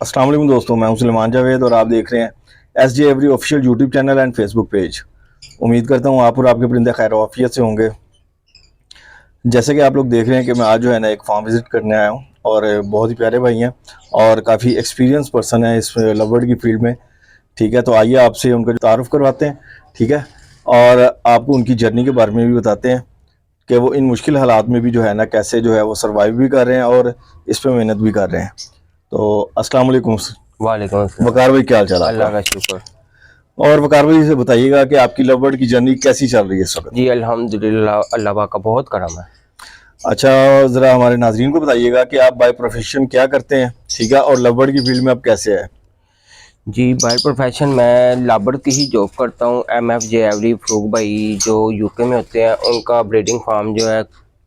अस्सलाम वालेकुम दोस्तों, मैं हूं सुलेमान जावेद और आप देख रहे हैं S J every official YouTube channel and Facebook page. उम्मीद करता हूं आप और आपके परिंदे खैर आफियत से होंगे। जैसे कि आप लोग देख रहे हैं कि मैं आज जो है ना एक फार्म विज़िट करने आया हूं और बहुत ही प्यारे भाई हैं और काफ़ी एक्सपीरियंस पर्सन है इस लवबर्ड की फील्ड में। ठीक है, तो आइए आपसे उनका तारुफ करवाते हैं। ठीक है, और आपको उनकी जर्नी के बारे में भी बताते हैं कि वो इन मुश्किल हालात में भी जो है ना कैसे जो है वो सर्वाइव भी कर रहे हैं और इस पर मेहनत भी कर रहे हैं। तो अस्सलाम वालेकुम वालेकुम अस्सलाम। वकार भाई, क्या हाल चाल अल्लाह आपका? का शुक्र। और वकार भाई से बताइएगा कि आपकी लवबर्ड की जर्नी कैसी चल रही है इस वक्त? जी अल्हम्दुलिल्लाह, अल्लाह पाक का बहुत करम है। अच्छा, ज़रा हमारे नाजरीन को बताइएगा कि आप बाय प्रोफेशन क्या करते हैं, ठीक है, और लवबर्ड की फील्ड में आप कैसे हैं? जी बाय प्रोफेशन मैं लाबर की ही जॉब करता हूँ। MFJ एवरी फ्रूक भाई जो यूके में होते हैं उनका ब्रीडिंग फार्म जो है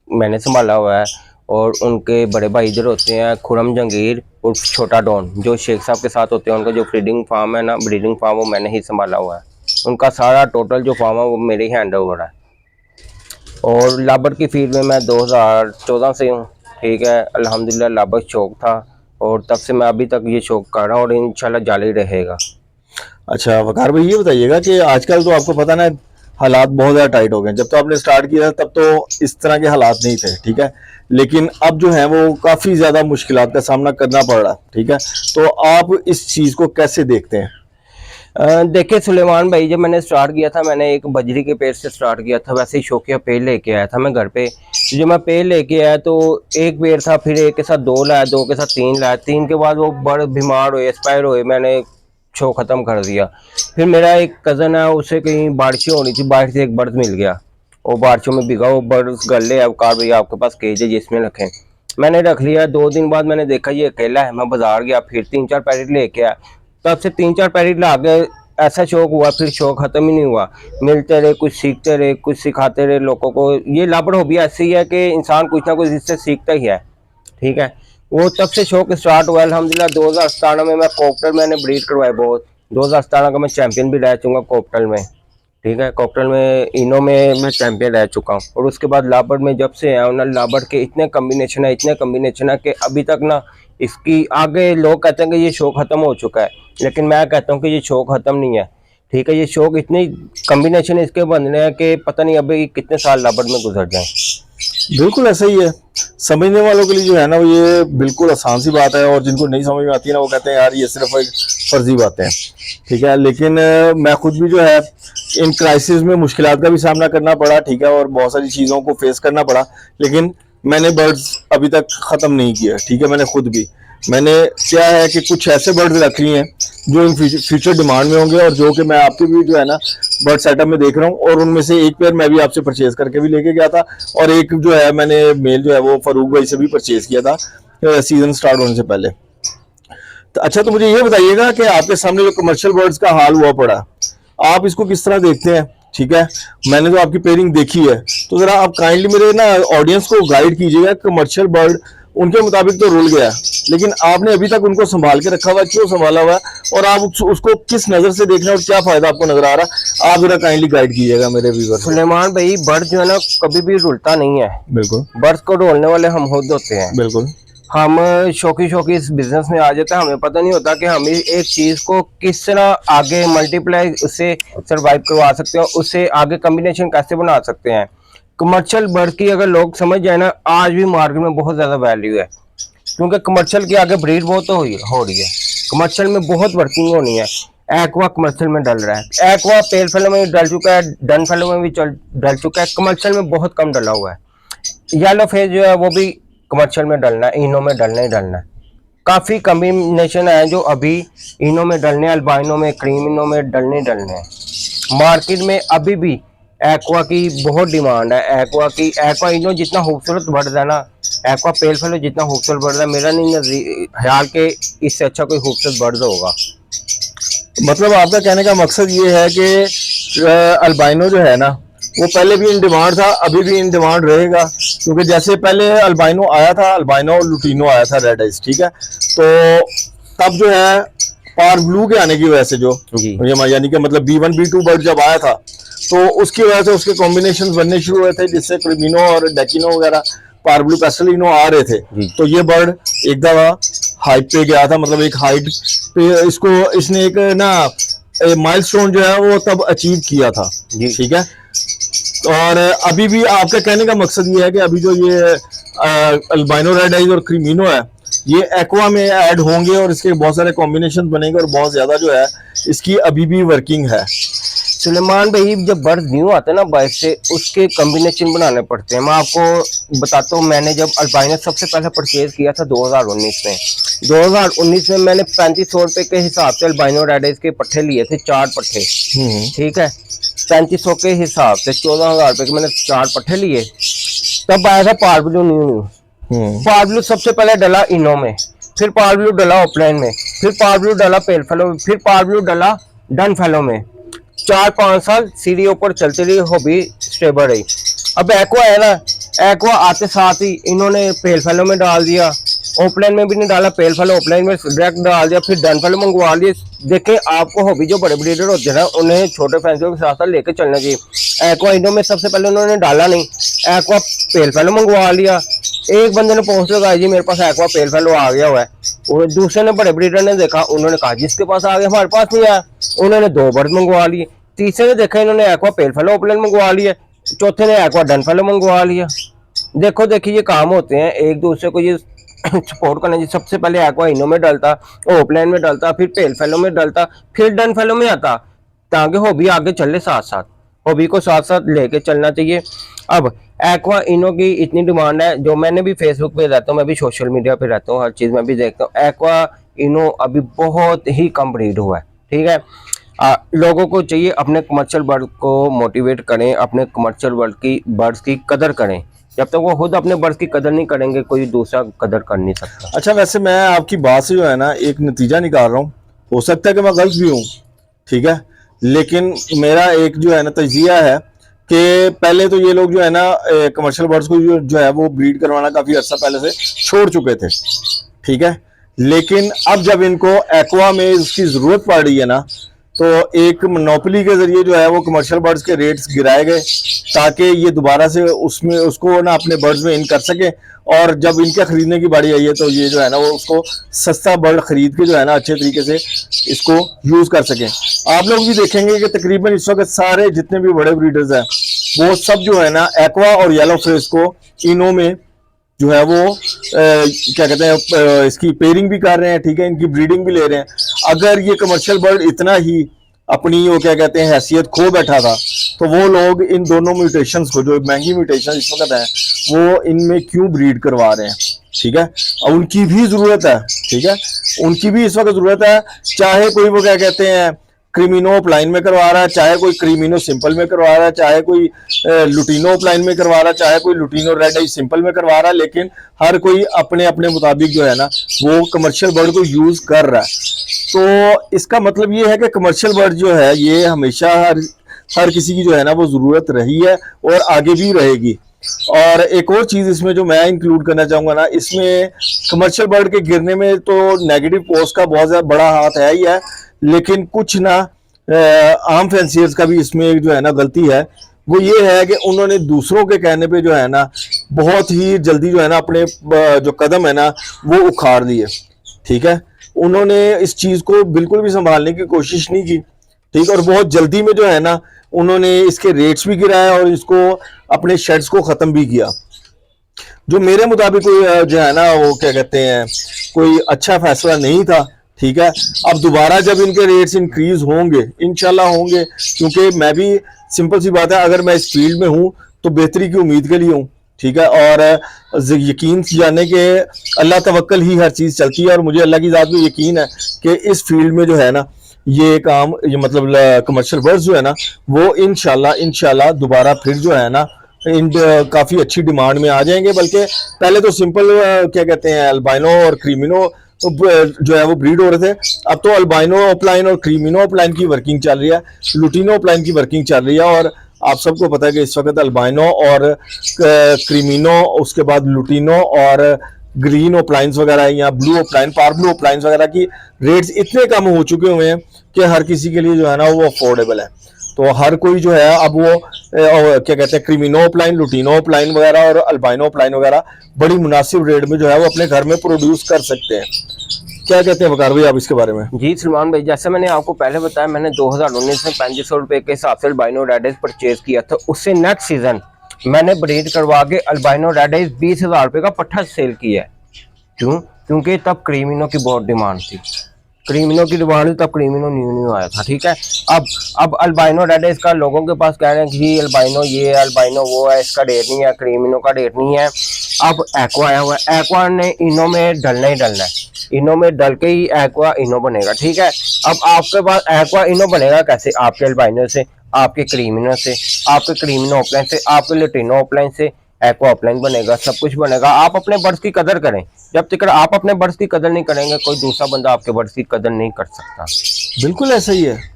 मैंने संभाला हुआ है, और उनके बड़े भाई इधर होते हैं खुरम जंगीर और छोटा डॉन जो शेख साहब के साथ होते हैं। उनका जो ब्रीडिंग फार्म है ना, ब्रीडिंग फार्म वो मैंने ही संभाला हुआ है। उनका सारा टोटल जो फार्म है वो मेरे ही हैंड ओवर है। और लाबर की फील्ड में मैं 2014 से हूँ। ठीक है, अल्हम्दुलिल्लाह लाबर शौक था और तब से मैं अभी तक ये शौक कर रहा हूँ और इंशाल्लाह जारी रहेगा। अच्छा वकार भाई, ये बताइएगा कि आजकल तो आपको पता ना हालात बहुत ज़्यादा टाइट हो गए। जब तो आपने स्टार्ट किया तब तो इस तरह के हालात नहीं थे, ठीक है, लेकिन अब जो है वो काफ़ी ज़्यादा मुश्किलात का सामना करना पड़ रहा है। ठीक है, तो आप इस चीज़ को कैसे देखते हैं? देखिए सुलेमान भाई, जब मैंने स्टार्ट किया था मैंने एक बजरी के पेड़ से स्टार्ट किया था। वैसे ही शौकिया पेड़ लेके आया था मैं घर पे। तो जब मैं पेड़ लेके आया तो एक पेड़ था, फिर एक के साथ दो लाया, दो के साथ तीन लाया, तीन के बाद वो बड़े बीमार हुए, एक्सपायर हुए, मैंने शो ख़त्म कर दिया। फिर मेरा एक कज़न है, उसे कहीं बारिशें हो रही थी, बारिश से एक बर्ड मिल गया, वो बारिशों में भीगा, वो बर्ड गल ले। अब कार भैया आपके पास केज है जिसमें रखें। मैंने रख लिया। 2 दिन बाद मैंने देखा ये अकेला है। मैं बाजार गया, फिर 3-4 पैकेट लेके आया। तब से 3-4 पैकेट ला के ऐसा शौक हुआ, फिर शौक खत्म ही नहीं हुआ। मिलते रहे, कुछ सीखते रहे, कुछ सिखाते रहे लोगों को। ये लाबर हॉबी ऐसी है कि इंसान कुछ ना कुछ इससे सीखता ही है। ठीक है, वो तब से शौक स्टार्ट हुआ। अल्हम्दुलिल्लाह 2017 में मैं कॉकटेल मैंने ब्रीड करवाए बहुत। 2017 का मैं चैंपियन भी रह चुका कॉकटेल में। ठीक है, कॉकटेल में इनो में मैं चैंपियन रह चुका हूँ। और उसके बाद लाबर में जब से आया ना, लाबर के इतने कम्बिनेशन है, इतने कम्बिनेशन है कि अभी तक ना इसकी आगे लोग कहते हैं कि ये शो खत्म हो चुका है, लेकिन मैं कहता हूँ कि ये शो खत्म नहीं है। ठीक है, ये शौक इतनी कम्बिनेशन इसके बनने हैं कि पता नहीं अभी कितने साल लाबर में गुजर जाएं। बिल्कुल ऐसा ही है। समझने वालों के लिए जो है ना वो ये बिल्कुल आसान सी बात है, और जिनको नहीं समझ में आती है ना वो कहते हैं यार ये सिर्फ एक फर्जी बातें हैं। ठीक है, लेकिन मैं खुद भी जो है इन क्राइसिस में मुश्किलात का भी सामना करना पड़ा। ठीक है, और बहुत सारी चीज़ों को फेस करना पड़ा, लेकिन मैंने बर्ड्स अभी तक ख़त्म नहीं किया। ठीक है, मैंने क्या है कि कुछ ऐसे बर्ड्स रख लिए हैं जो इन फ्यूचर डिमांड में होंगे, और जो कि मैं आपके भी जो है ना बर्ड सेटअप में देख रहा हूँ, और उनमें से एक पेयर मैं भी आपसे परचेज करके भी लेके गया था, और एक जो है मैंने मेल जो है वो फरूक भाई से भी परचेज किया था सीजन स्टार्ट होने से पहले। तो अच्छा, तो मुझे ये बताइएगा कि आपके सामने जो कमर्शियल बर्ड्स का हाल हुआ पड़ा, आप इसको किस तरह देखते हैं? ठीक है, मैंने तो आपकी पेयरिंग देखी है, तो जरा आप काइंडली मेरे ना ऑडियंस को गाइड कीजिएगा। कमर्शियल बर्ड उनके मुताबिक तो रुल गया, लेकिन आपने अभी तक उनको संभाल के रखा हुआ, क्यों संभाला हुआ है, और आप उसको किस नजर से देख रहे हैं और क्या फायदा आपको नजर आ रहा है, आप जरा काइंडली गाइड कीजिएगा मेरे व्यूअर्स को। सुलेमान भाई, बर्ड जो है ना कभी भी रुलता नहीं है। बिल्कुल बर्ड्स को रोलने वाले हम खुद होते हैं। बिल्कुल। हम शौकी इस बिजनेस में आ जाता है, हमें पता नहीं होता कि हम एक चीज को किस तरह आगे मल्टीप्लाई उससे सरवाइव करवा सकते हैं, उससे आगे कॉम्बिनेशन कैसे बना सकते हैं। कमर्शियल बर्ड की अगर लोग समझ जाए ना, आज भी मार्केट में बहुत ज्यादा वैल्यू है, क्योंकि कमर्शियल की आगे ब्रीड बहुत हो रही है। कमर्शियल में बहुत वर्किंग होनी है। एक्वा कमर्शियल में डल रहा है, एक्वा पेल फेलो में डल चुका है, डन फेलो में भी डल चुका है, कमर्शियल में बहुत कम डला हुआ है। येलो फेस जो है वो भी कमर्शियल में डलना है, इनो में डलना ही डलना है। काफी कॉम्बिनेशन है जो अभी इनो में डलने, अल्बाइनो में, क्रीम इनो में डलने हैं। मार्केट में अभी भी एक्वा की बहुत डिमांड है। एक्वा की, एक्वा इनो जितना खूबसूरत बढ़ रहा है ना, एक्वा पेल फेलो जितना खूबसूरत बढ़ रहा है, मेरा नहीं ख्याल के इससे अच्छा कोई खूबसूरत बर्ड होगा। मतलब आपका कहने का मकसद ये है कि अल्बाइनो जो है ना वो पहले भी इन डिमांड था, अभी भी इन डिमांड रहेगा, क्योंकि जैसे पहले अल्बाइनो आया था, अल्बाइनो और लुटीनो आया था रेड आइज। ठीक है, तो तब जो है पार ब्लू के आने की वजह से जो यानी कि मतलब B1 B2 बर्ड जब आया था, तो उसकी वजह से उसके कॉम्बिनेशन बनने शुरू हुए थे, जिससे क्रिमिनो और डेकिनो वगैरह पार्ब्लू पेस्टलिनो आ रहे थे, तो ये बर्ड एक दफा हाइट पे गया था, मतलब एक हाइट पे इसने एक ना माइलस्टोन जो है वो तब अचीव किया था। ठीक है, और अभी भी आपका कहने का मकसद ये है कि अभी जो ये अल्बाइनो रेड आइज और क्रीमिनो है ये एक्वा में ऐड होंगे और इसके बहुत सारे कॉम्बिनेशन बनेंगे और बहुत ज्यादा जो है इसकी अभी भी वर्किंग है। सुलेमान भाई, जब बर्ड न्यू आते हैं ना बाहर से, उसके कॉम्बिनेशन बनाने पड़ते हैं। मैं आपको बताता हूँ, मैंने जब अल्बाइनो सबसे पहले परचेज किया था 2019 में, 2019 में मैंने 3500 रुपए के हिसाब से अल्बाइनो रेड आइज के पट्टे लिए थे, 4 पट्टे। ठीक है, 3500 के हिसाब से 14,000 रुपए के मैंने 4 पट्टे लिए। तब आया था पार्ब्लू न्यू। पार्ब्लू सबसे पहले डला इनो में, फिर पार्ब्लू डला ऑफलाइन में, फिर पार्ब्लू डला पेल फेलो में, फिर पार्ब्लू डला डन फेलो में। 4-5 साल सीढ़ी ऊपर चलती रही, हॉबी स्टेबल रही। अब एक्वा है ना, एक्वा आते साथ ही इन्होंने पेल फेलो में डाल दिया, ऑफलाइन में भी नहीं डाला, पेल फेलो ऑफलाइन में डायरेक्ट डाल दिया, फिर डन फेलो मंगवा लिए। देखें, आपको हॉबी जो बड़े ब्रीडर होते हैं ना, उन्हें छोटे फैंसियों के साथ साथ लेके चलना चाहिए। एक्वा इनो में सबसे पहले उन्होंने डाला नहीं, एक्वा पेल फेलो मंगवा लिया। एक बंदे ने पोस्ट लगाई, जी मेरे पास एक्वा पेल फेलो आ गया हुआ है, और दूसरे ने बड़े ब्रीडर ने देखा, उन्होंने कहा जिसके पास आ गया हमारे पास नहीं आया, उन्होंने 2 बर्ड मंगवा लिए। तीसरे ने देखा, इन्होंने एक्वा पेल फेलो ऑफलाइन मंगवा लिया, चौथे ने एक्वा डन फेलो मंगवा लिया। देखो देखिए, ये काम होते हैं, एक दूसरे को ये सपोर्ट करना चाहिए। सबसे पहले एक्वा इनो में डालता, ऑफलाइन में डालता, फिर पेल फेलो में डालता, फिर डन फेलो में आता, ताकि हॉबी आगे चले, साथ साथ हॉबी को साथ साथ लेके चलना चाहिए। अब एक्वा इनो की इतनी डिमांड है, जो मैंने भी फेसबुक पे रहता हूँ, मैं भी सोशल मीडिया पे रहता हूँ, हर चीज में भी देखता हूँ, एक्वा इनो अभी बहुत ही कम ब्रीड हुआ है। ठीक है, लोगों को चाहिए अपने कमर्शियल बर्ड को मोटिवेट करें, अपने कमर्शियल बर्ड्स की कदर करें। जब तक वो खुद अपने बर्ड्स की कदर नहीं करेंगे, कोई दूसरा कदर कर नहीं सकता। अच्छा, वैसे मैं आपकी बात से जो है ना एक नतीजा निकाल रहा हूँ, हो सकता है कि मैं गलत भी हूँ, ठीक है, लेकिन मेरा एक जो है ना तजिया है कि पहले तो ये लोग जो है ना कमर्शियल बर्ड्स को जो है वो ब्रीड करवाना काफी अर्सा पहले से छोड़ चुके थे। ठीक है, लेकिन अब जब इनको एक्वा में इसकी जरूरत पड़ रही है ना, तो एक मोनोपोली के जरिए जो है वो कमर्शियल बर्ड्स के रेट्स गिराए गए, ताकि ये दोबारा से उसको ना अपने बर्ड्स में इन कर सके, और जब इनके खरीदने की बारी आई है तो ये जो है ना वो उसको सस्ता बर्ड खरीद के जो है ना अच्छे तरीके से इसको यूज कर सकें। आप लोग भी देखेंगे कि तकरीबन इस वक्त सारे जितने भी बड़े ब्रीडर्स हैं वो सब जो है ना एक्वा और येलो फेस को इनो में जो है वो क्या कहते हैं इसकी पेयरिंग भी कर रहे हैं। ठीक है, इनकी ब्रीडिंग भी ले रहे हैं। अगर ये कमर्शियल बर्ड इतना ही अपनी वो क्या कहते हैं हैसियत खो बैठा था, तो वो लोग इन दोनों म्यूटेशंस को, जो महंगी म्यूटेशन इस वक्त है, वो इनमें क्यों ब्रीड करवा रहे हैं। ठीक है, और उनकी भी जरूरत है। ठीक है, उनकी भी इस वक्त जरूरत है, चाहे कोई वो क्या कहते हैं क्रीमिनो प्लाइन में करवा रहा है, चाहे कोई क्रीमिनो सिंपल में करवा रहा है, चाहे कोई लुटिनो प्लाइन में करवा रहा है, चाहे कोई लुटिनो रेड आई सिंपल में करवा रहा है, लेकिन हर कोई अपने अपने मुताबिक जो है ना वो कमर्शियल बर्ड को यूज कर रहा है। तो इसका मतलब ये है कि कमर्शियल बर्ड जो है ये हमेशा हर किसी की जो है ना वो जरूरत रही है और आगे भी रहेगी। और एक और चीज इसमें जो मैं इंक्लूड करना चाहूंगा ना, इसमें कमर्शियल बर्ड के गिरने में तो नेगेटिव पोस्ट का बहुत ज्यादा बड़ा हाथ है ही है, लेकिन कुछ ना आम फैंसियर्स का भी इसमें जो है ना गलती है। वो ये है कि उन्होंने दूसरों के कहने पे जो है ना बहुत ही जल्दी जो है ना अपने जो कदम है ना वो उखाड़ दिए। ठीक है, उन्होंने इस चीज को बिल्कुल भी संभालने की कोशिश नहीं की। ठीक, और बहुत जल्दी में जो है ना उन्होंने इसके रेट्स भी गिराए और इसको अपने शेड्स को खत्म भी किया, जो मेरे मुताबिक जो है ना वो क्या कहते हैं कोई अच्छा फैसला नहीं था। ठीक है, अब दोबारा जब इनके रेट्स इंक्रीज होंगे, इंशाल्लाह होंगे, क्योंकि मैं भी सिंपल सी बात है, अगर मैं इस फील्ड में हूं तो बेहतरी की उम्मीद के लिए हूं। ठीक है, और यकीन जाने के अल्लाह तवक्कल ही हर चीज चलती है, और मुझे अल्लाह की जात में यकीन है कि इस फील्ड में जो है ना ये काम, ये मतलब कमर्शियल बर्ड्स जो है ना वो इंशाल्लाह दोबारा फिर जो है ना काफी अच्छी डिमांड में आ जाएंगे। बल्कि पहले तो सिंपल क्या कहते हैं अल्बाइनो और क्रीमिनो तो जो है वो ब्रीड हो रहे थे, अब तो अल्बाइनो ऑफलाइन और क्रीमिनो ऑफलाइन की वर्किंग चल रही है, लुटिनो ऑफलाइन की वर्किंग चल रही है। और आप सबको पता है कि इस वक्त अल्बाइनो और क्रीमिनो, उसके बाद लुटिनो और ग्रीन ऑफलाइंस वगैरह या ब्लू ऑफलाइन, पार्ब्लू ऑफलाइंस वगैरह की रेट्स इतने कम हो चुके हुए हैं कि हर किसी के लिए जो है ना वो अफोर्डेबल है। तो हर कोई जो है अब वो क्या कहते हैं क्रीमिनोप्लाइन, लुटिनोप्लाइन वगैरह और अल्बाइनोप्लाइन वगैरह बड़ी मुनासिब रेट में जो है वो अपने घर में प्रोड्यूस कर सकते हैं। क्या कहते हैं वकार भाई आप इसके बारे में? जी सलमान भाई, जैसे मैंने आपको पहले बताया, मैंने 2019 में 3500 रुपए के हिसाब से अल्बाइनो रेड परचेज किया था। उससे नेक्स्ट सीजन मैंने ब्रीड करवा के अल्बाइनो रेड 20,000 रुपए का पट्ठा सेल किया है। क्यों? क्योंकि तब क्रीमिनो की बहुत डिमांड थी, क्रीमिनो की डिमांड थी, तब क्रीमिनो न्यू आया था। ठीक है, अब अल्बाइनो रेड का लोगों के पास कह रहे हैं कि अल्बाइनो ये है, अल्बाइनो वो है, इसका रेट नहीं है, क्रीमिनो का रेट नहीं है। अब एक्वा आया हुआ है, एक्वा ने इनो में डलना ही डलना है, इनो में डल के ही एक्वा इनो बनेगा। ठीक है, अब आपके पास एक्वा इनो बनेगा कैसे? आपके अल्बाइनो से, आपके क्रीमिनो से, आपके क्रीमिनो ऑफलाइन से, आपके लुटिनो ऑफलाइन से एक्वा ऑफलाइन बनेगा, सब कुछ बनेगा। आप अपने बर्ड्स की कदर करें। जब तक आप अपने बर्ड्स की कदर नहीं करेंगे, कोई दूसरा बंदा आपके बर्ड्स की कदर नहीं कर सकता। बिल्कुल ऐसा ही है।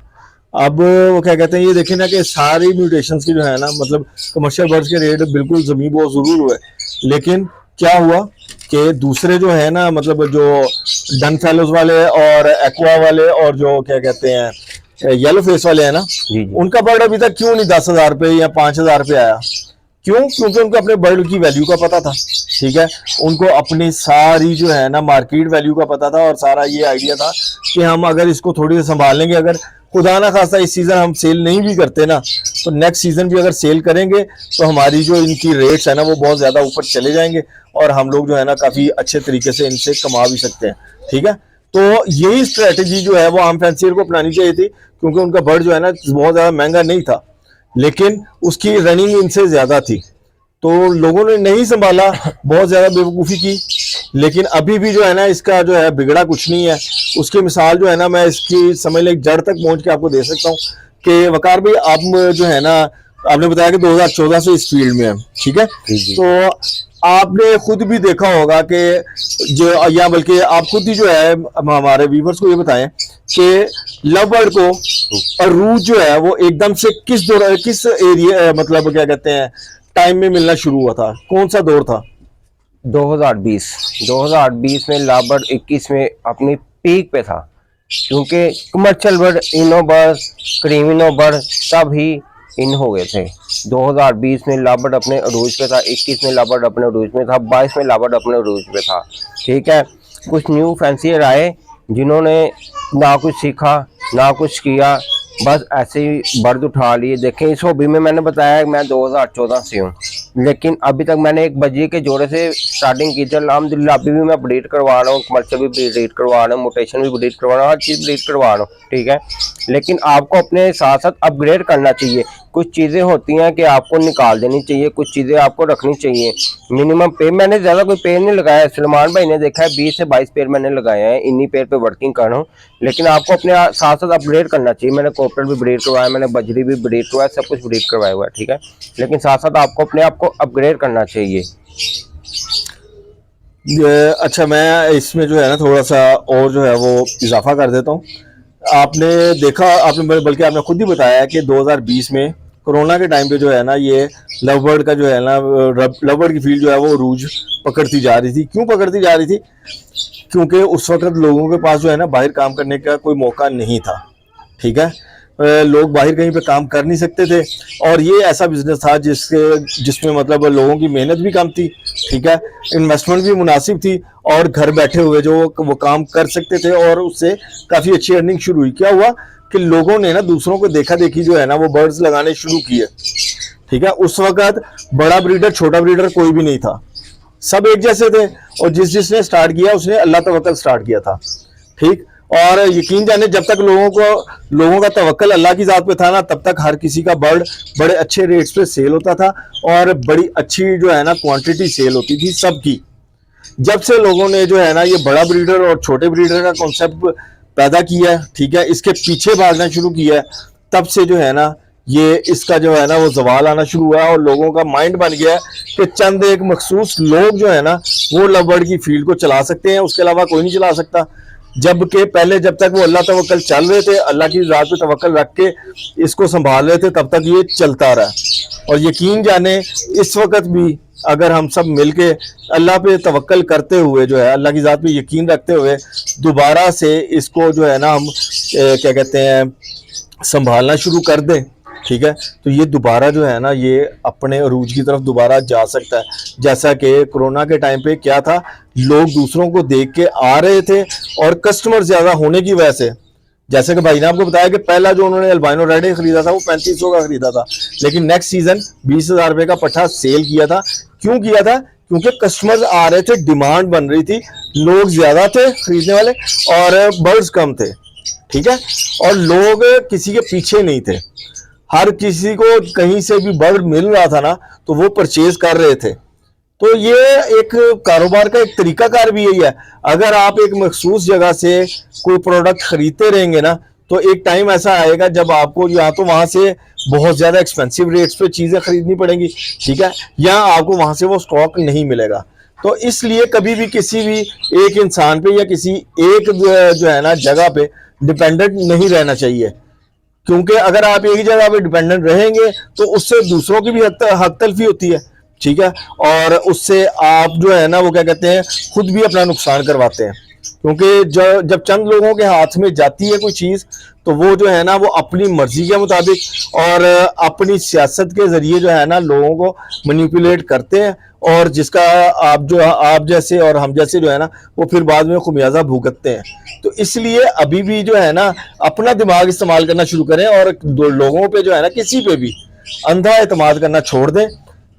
अब वो क्या कहते हैं, ये देखें ना कि सारी म्यूटेशंस की जो है ना, मतलब कमर्शियल बर्ड्स के रेट बिल्कुल जमीन बहुत जरूर हुए, लेकिन क्या हुआ कि दूसरे जो है ना, मतलब जो डन फेलोज वाले और एक्वा वाले और जो क्या कहते हैं येलो फेस वाले हैं ना, जी। उनका बर्ड अभी तक क्यों नहीं 10,000 रुपये या 5,000 रुपये आया? क्यों? क्योंकि उनको अपने बर्ड की वैल्यू का पता था। ठीक है, उनको अपनी सारी जो है ना मार्केट वैल्यू का पता था और सारा ये आइडिया था कि हम अगर इसको थोड़ी संभाल लेंगे, अगर खुदा ना खास्ता इस सीजन हम सेल नहीं भी करते ना, तो नेक्स्ट सीजन भी अगर सेल करेंगे तो हमारी जो इनकी रेट्स है ना वो बहुत ज्यादा ऊपर चले जाएंगे और हम लोग जो है ना काफी अच्छे तरीके से इनसे कमा भी सकते हैं। ठीक है, तो यही स्ट्रेटेजी जो है वो आम फैंसियर को अपनानी चाहिए थी, क्योंकि उनका बर्ड जो है ना बहुत ज्यादा महंगा नहीं था, लेकिन उसकी रनिंग इनसे ज्यादा थी, तो लोगों ने नहीं संभाला, बहुत ज्यादा बेवकूफ़ी की। लेकिन अभी भी जो है ना इसका जो है बिगड़ा कुछ नहीं है। उसकी मिसाल जो है ना मैं इसकी समझ ले जड़ तक पहुंच के आपको दे सकता हूँ कि वकार भाई आप जो है ना, आपने बताया कि 2014 से इस फील्ड में है। ठीक है, तो आपने खुद भी देखा होगा कि जो, या बल्कि आप खुद ही जो है हमारे व्यूवर्स को ये बताएं कि लव बर्ड को अरूज जो है वो एकदम से किस एरिया, मतलब क्या कहते हैं टाइम में मिलना शुरू हुआ था? कौन सा दौर था? 2020 में लाबर्ड 21 में अपनी पीक पे था, क्योंकि कमर्शियल बर्ड, इनो बर्ड, क्रीमिनो बर्ड सब ही इन हो गए थे। 2020 में लाबर्ड अपने अरूज पे था, 21 में लाबर्ड अपने अरूज में था, 22 में लाबर्ड अपने अरूज पे था। ठीक है, कुछ न्यू फैंसियर आए जिन्होंने ना कुछ सीखा ना कुछ किया, बस ऐसे ही बर्ड उठा लिए। देखें, इस हॉबी में मैंने बताया मैं 2014 से हूँ, लेकिन अभी तक मैंने एक बजी के जोड़े से स्टार्टिंग की थी। अल्हम्दुलिल्लाह अभी भी मैं ब्रीड करवा रहा हूँ, कमर्शियल भी ब्रीड करवा रहा हूँ, मोटेशन भी ब्रीड करवा रहा हूँ, हर चीज़ ब्रीड करवा रहा हूँ। ठीक है, लेकिन आपको अपने साथ साथ अपग्रेड करना चाहिए। कुछ चीज़ें होती हैं कि आपको निकाल देनी चाहिए, कुछ चीज़ें आपको रखनी चाहिए। मिनिमम पे मैंने ज़्यादा कोई पेड़ नहीं लगाया, सलमान भाई ने देखा है 20 से 22 पेड़ मैंने लगाए हैं, इन्हीं पेड़ पे वर्किंग कर रहा हूँ। लेकिन आपको अपने साथ साथ अपग्रेड करना चाहिए। मैंने कॉपर भी ब्रीड करवाया, मैंने बजरी भी ब्रीड करवाया, सब कुछ ब्रीड करवाया हुआ है। ठीक है, लेकिन साथ साथ आपको अपने आप को अपग्रेड करना चाहिए। अच्छा, मैं इसमें जो है ना थोड़ा सा और जो है वो इजाफा कर देता हूँ। आपने देखा, आपने बल्कि आपने खुद ही बताया कि 2020 में कोरोना के टाइम पे जो है ना ये लव बर्ड का जो है ना, लव बर्ड की फील्ड जो है वो रूज पकड़ती जा रही थी। क्यों पकड़ती जा रही थी? क्योंकि उस वक्त लोगों के पास जो है ना बाहर काम करने का कोई मौका नहीं था। ठीक है, लोग बाहर कहीं पे काम कर नहीं सकते थे और ये ऐसा बिजनेस था जिसमें मतलब लोगों की मेहनत भी कम थी। ठीक है, इन्वेस्टमेंट भी मुनासिब थी और घर बैठे हुए जो वो काम कर सकते थे और उससे काफ़ी अच्छी अर्निंग शुरू हुई। क्या हुआ कि लोगों ने ना दूसरों को देखा देखी जो है ना वो बर्ड्स लगाने शुरू किए। ठीक है, उस वक्त बड़ा ब्रीडर छोटा ब्रीडर कोई भी नहीं था, सब एक जैसे थे और जिसने स्टार्ट किया उसने अल्लाह तवक्कल स्टार्ट किया था। ठीक, और यकीन जाने जब तक लोगों का तवक्कल अल्लाह की ज़ात पे था ना, तब तक हर किसी का बर्ड बड़े अच्छे रेट्स पे सेल होता था और बड़ी अच्छी जो है ना क्वांटिटी सेल होती थी सबकी। जब से लोगों ने जो है ना ये बड़ा ब्रीडर और छोटे ब्रीडर का कॉन्सेप्ट पैदा किया है, ठीक है, इसके पीछे भागना शुरू किया है, तब से जो है ना ये इसका जो है ना वो जवाल आना शुरू हुआ और लोगों का माइंड बन गया है कि चंद एक मखसूस लोग जो है ना वो लव बर्ड की फील्ड को चला सकते हैं, उसके अलावा कोई नहीं चला सकता। जबकि पहले जब तक वो अल्लाह तवक्कल चल रहे थे, अल्लाह की ज़ात पे तवक्कल रख के इसको संभाल रहे थे, तब तक ये चलता रहा। और यकीन जाने इस वक्त भी अगर हम सब मिलके अल्लाह पे तवक्कल करते हुए जो है, अल्लाह की ज़ात पे यकीन रखते हुए दोबारा से इसको जो है ना हम क्या कहते हैं संभालना शुरू कर दें, ठीक है, तो ये दोबारा जो है ना ये अपने अरूज की तरफ दोबारा जा सकता है। जैसा कि कोरोना के टाइम पे क्या था, लोग दूसरों को देख के आ रहे थे और कस्टमर ज्यादा होने की वजह से, जैसे कि भाई ने आपको बताया कि पहला जो उन्होंने अल्बाइनो रेड खरीदा था वो 3500 का खरीदा था, लेकिन नेक्स्ट सीजन 20,000 रुपए का पट्ठा सेल किया था। क्यों किया था? क्योंकि कस्टमर्स आ रहे थे, डिमांड बन रही थी, लोग ज्यादा थे खरीदने वाले और बर्ड्स कम थे। ठीक है, और लोग किसी के पीछे नहीं थे, हर किसी को कहीं से भी बर्ड मिल रहा था ना तो वो परचेज कर रहे थे। तो ये एक कारोबार का एक तरीकाकार भी यही है। अगर आप एक मखसूस जगह से कोई प्रोडक्ट खरीदते रहेंगे ना तो एक टाइम ऐसा आएगा जब आपको या तो वहां से बहुत ज्यादा एक्सपेंसिव रेट्स पे चीजें खरीदनी पड़ेंगी, ठीक है, या आपको वहां से वो स्टॉक नहीं मिलेगा। तो इसलिए कभी भी किसी भी एक इंसान पे या किसी एक जो है ना जगह पे डिपेंडेंट नहीं रहना चाहिए, क्योंकि अगर आप एक ही जगह पे डिपेंडेंट रहेंगे तो उससे दूसरों की भी हक तलफी होती है। ठीक है, और उससे आप जो है ना वो क्या कहते हैं खुद भी अपना नुकसान करवाते हैं, क्योंकि जब चंद लोगों के हाथ में जाती है कोई चीज तो वो जो है ना वो अपनी मर्जी के मुताबिक और अपनी सियासत के जरिए जो है ना लोगों को मैनिपुलेट करते हैं, और जिसका आप जैसे और हम जैसे जो है ना वो फिर बाद में खुमियाजा भुगतते हैं। तो इसलिए अभी भी जो है ना अपना दिमाग इस्तेमाल करना शुरू करें और लोगों पे जो है ना किसी पे भी अंधा एतमाद करना छोड़ दें।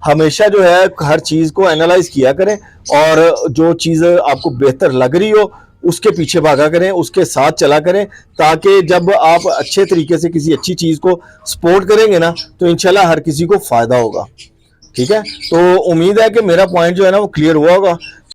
हमेशा जो है हर चीज को एनालाइज किया करें और जो चीज आपको बेहतर लग रही हो उसके पीछे भागा करें, उसके साथ चला करें, ताकि जब आप अच्छे तरीके से किसी अच्छी चीज को सपोर्ट करेंगे ना तो इंशाल्लाह हर किसी को फायदा होगा। ठीक है, तो उम्मीद है कि मेरा पॉइंट जो है ना वो क्लियर हुआ होगा।